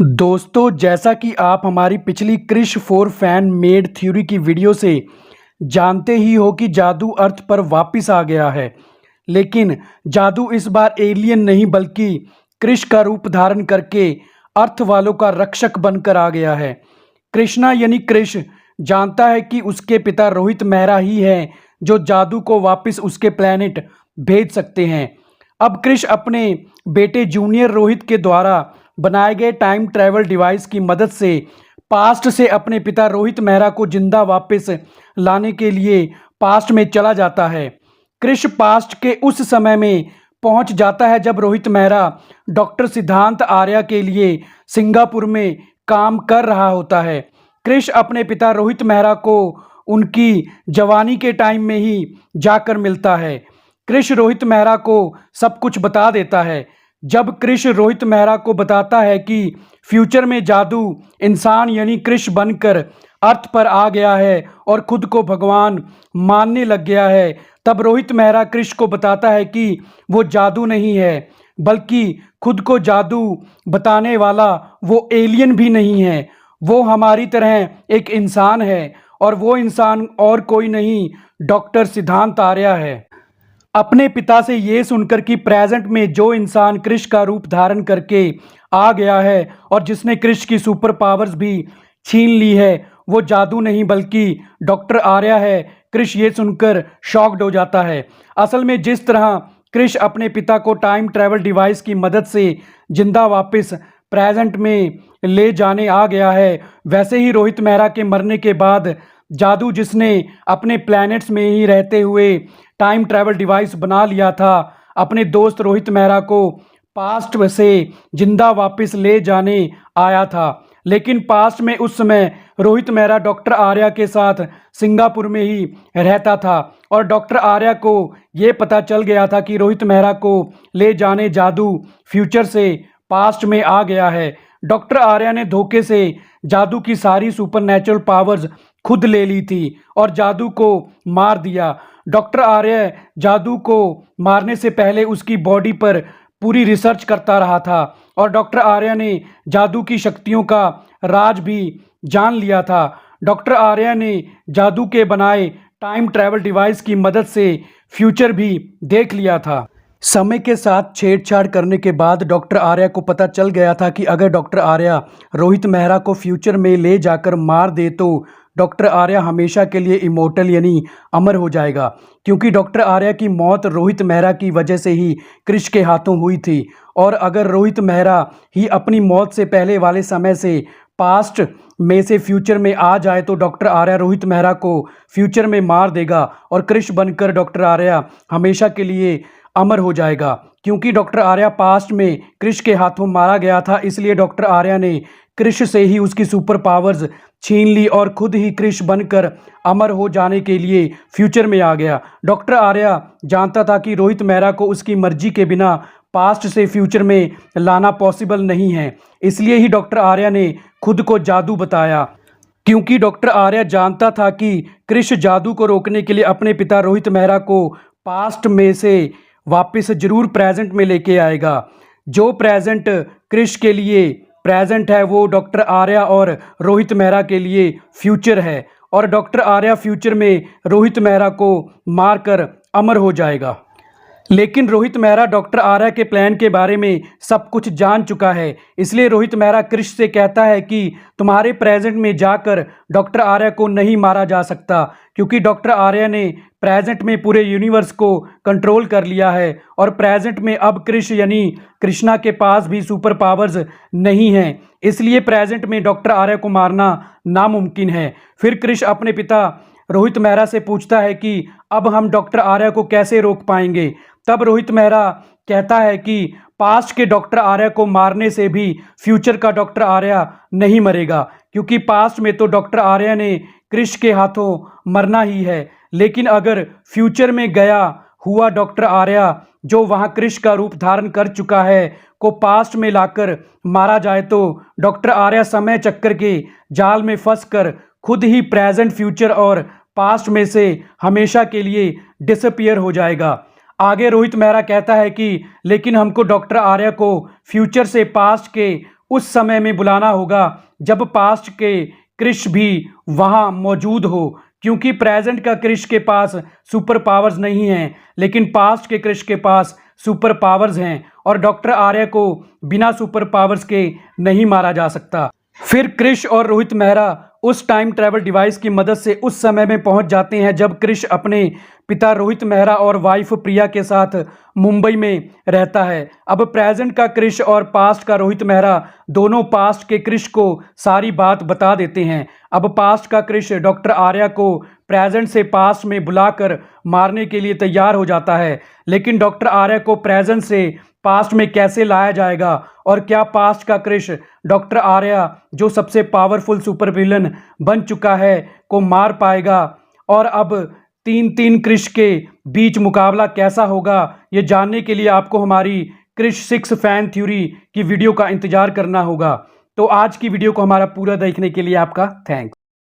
दोस्तों, जैसा कि आप हमारी पिछली क्रिश 4 फैन मेड थ्योरी की वीडियो से जानते ही हो कि जादू अर्थ पर वापस आ गया है। लेकिन जादू इस बार एलियन नहीं बल्कि क्रिश का रूप धारण करके अर्थ वालों का रक्षक बनकर आ गया है। कृष्णा यानी क्रिश जानता है कि उसके पिता रोहित मेहरा ही हैं जो जादू को वापस उसके प्लेनेट भेज सकते हैं। अब क्रिश अपने बेटे जूनियर रोहित के द्वारा बनाए गए टाइम ट्रैवल डिवाइस की मदद से पास्ट से अपने पिता रोहित मेहरा को जिंदा वापस लाने के लिए पास्ट में चला जाता है। क्रिश पास्ट के उस समय में पहुंच जाता है जब रोहित मेहरा डॉक्टर सिद्धांत आर्या के लिए सिंगापुर में काम कर रहा होता है। क्रिश अपने पिता रोहित मेहरा को उनकी जवानी के टाइम में ही जाकर मिलता है। क्रिश रोहित मेहरा को सब कुछ बता देता है। जब क्रिश रोहित मेहरा को बताता है कि फ्यूचर में जादू इंसान यानी क्रिश बनकर अर्थ पर आ गया है और खुद को भगवान मानने लग गया है, तब रोहित मेहरा क्रिश को बताता है कि वो जादू नहीं है बल्कि खुद को जादू बताने वाला वो एलियन भी नहीं है। वो हमारी तरह एक इंसान है और वो इंसान और कोई नहीं डॉक्टर सिद्धांत आर्या है। अपने पिता से ये सुनकर कि प्रेजेंट में जो इंसान क्रिश का रूप धारण करके आ गया है और जिसने क्रिश की सुपर पावर्स भी छीन ली है, वो जादू नहीं बल्कि डॉक्टर आर्या है, क्रिश ये सुनकर शॉक्ड हो जाता है। असल में जिस तरह क्रिश अपने पिता को टाइम ट्रैवल डिवाइस की मदद से जिंदा वापस प्रेजेंट में ले जाने आ गया है, वैसे ही रोहित मेहरा के मरने के बाद जादू जिसने अपने प्लैनेट्स में ही रहते हुए टाइम ट्रैवल डिवाइस बना लिया था, अपने दोस्त रोहित मेहरा को पास्ट से जिंदा वापस ले जाने आया था। लेकिन पास्ट में उस समय रोहित मेहरा डॉक्टर आर्या के साथ सिंगापुर में ही रहता था और डॉक्टर आर्या को ये पता चल गया था कि रोहित मेहरा को ले जाने जादू फ्यूचर से पास्ट में आ गया है। डॉक्टर आर्या ने धोखे से जादू की सारी सुपरनैचुरल पावर्स खुद ले ली थी और जादू को मार दिया। डॉक्टर आर्य जादू को मारने से पहले उसकी बॉडी पर पूरी रिसर्च करता रहा था और डॉक्टर आर्य ने जादू की शक्तियों का राज भी जान लिया था। डॉक्टर आर्य ने जादू के बनाए टाइम ट्रैवल डिवाइस की मदद से फ्यूचर भी देख लिया था। समय के साथ छेड़छाड़ करने के बाद डॉक्टर आर्या को पता चल गया था कि अगर डॉक्टर आर्या रोहित मेहरा को फ्यूचर में ले जाकर मार दे तो डॉक्टर आर्या हमेशा के लिए इमोर्टल यानी अमर हो जाएगा, क्योंकि डॉक्टर आर्या की मौत रोहित मेहरा की वजह से ही क्रिश के हाथों हुई थी। और अगर रोहित मेहरा ही अपनी मौत से पहले वाले समय से पास्ट में से फ्यूचर में आ जाए तो डॉक्टर आर्या रोहित मेहरा को फ्यूचर में मार देगा और क्रिश बनकर डॉक्टर आर्या हमेशा के लिए अमर हो जाएगा। क्योंकि डॉक्टर आर्या पास्ट में क्रिश के हाथों मारा गया था, इसलिए डॉक्टर आर्या ने क्रिश से ही उसकी सुपर पावर्स छीन ली और खुद ही क्रिश बनकर अमर हो जाने के लिए फ्यूचर में आ गया। डॉक्टर आर्या जानता था कि रोहित मेहरा को उसकी मर्जी के बिना पास्ट से फ्यूचर में लाना पॉसिबल नहीं है, इसलिए ही डॉक्टर आर्या ने खुद को जादू बताया। क्योंकि डॉक्टर आर्या जानता था कि क्रिश जादू को रोकने के लिए अपने पिता रोहित मेहरा को पास्ट में से वापस जरूर प्रेजेंट में लेके आएगा। जो प्रेजेंट क्रिश के लिए प्रेजेंट है वो डॉक्टर आर्या और रोहित मेहरा के लिए फ्यूचर है और डॉक्टर आर्या फ्यूचर में रोहित मेहरा को मारकर अमर हो जाएगा। लेकिन रोहित मेहरा डॉक्टर आर्या के प्लान के बारे में सब कुछ जान चुका है, इसलिए रोहित मेहरा क्रिश से कहता है कि तुम्हारे प्रेजेंट में जाकर डॉक्टर आर्या को नहीं मारा जा सकता, क्योंकि डॉक्टर आर्या ने प्रेजेंट में पूरे यूनिवर्स को कंट्रोल कर लिया है और प्रेजेंट में अब क्रिश यानी कृष्णा के पास भी सुपर पावर्स नहीं हैं, इसलिए प्रेजेंट में डॉक्टर आर्या को मारना नामुमकिन है। फिर क्रिश अपने पिता रोहित मेहरा से पूछता है कि अब हम डॉक्टर आर्या को कैसे रोक पाएंगे। तब रोहित मेहरा कहता है कि पास्ट के डॉक्टर आर्या को मारने से भी फ्यूचर का डॉक्टर आर्या नहीं मरेगा, क्योंकि पास्ट में तो डॉक्टर आर्या ने क्रिश के हाथों मरना ही है। लेकिन अगर फ्यूचर में गया हुआ डॉक्टर आर्या जो वहां क्रिश का रूप धारण कर चुका है को पास्ट में लाकर मारा जाए तो डॉक्टर आर्या समय चक्कर के जाल में फंसकर खुद ही प्रेजेंट फ्यूचर और पास्ट में से हमेशा के लिए डिसअपीयर हो जाएगा। आगे रोहित मेहरा कहता है कि लेकिन हमको डॉक्टर आर्या को फ्यूचर से पास्ट के उस समय में बुलाना होगा जब पास्ट के क्रिश भी वहां मौजूद हो, क्योंकि प्रेजेंट का क्रिश के पास सुपर पावर्स नहीं हैं, लेकिन पास्ट के क्रिश के पास सुपर पावर्स हैं और डॉक्टर आर्य को बिना सुपर पावर्स के नहीं मारा जा सकता। फिर क्रिश और रोहित मेहरा उस टाइम ट्रैवल डिवाइस की मदद से उस समय में पहुंच जाते हैं जब क्रिश अपने पिता रोहित मेहरा और वाइफ प्रिया के साथ मुंबई में रहता है। अब प्रेजेंट का क्रिश और पास्ट का रोहित मेहरा दोनों पास्ट के क्रिश को सारी बात बता देते हैं। अब पास्ट का क्रिश डॉक्टर आर्या को प्रेजेंट से पास्ट में बुलाकर मारने के लिए तैयार हो जाता है, लेकिन डॉक्टर आर्या को प्रेजेंट से पास्ट में कैसे लाया जाएगा और क्या पास्ट का क्रिश डॉक्टर आर्या जो सबसे पावरफुल सुपर विलन बन चुका है को मार पाएगा, और अब 3-3 क्रिश के बीच मुकाबला कैसा होगा, ये जानने के लिए आपको हमारी क्रिश 6 फैन थ्योरी की वीडियो का इंतजार करना होगा। तो आज की वीडियो को हमारा पूरा देखने के लिए आपका थैंक्स।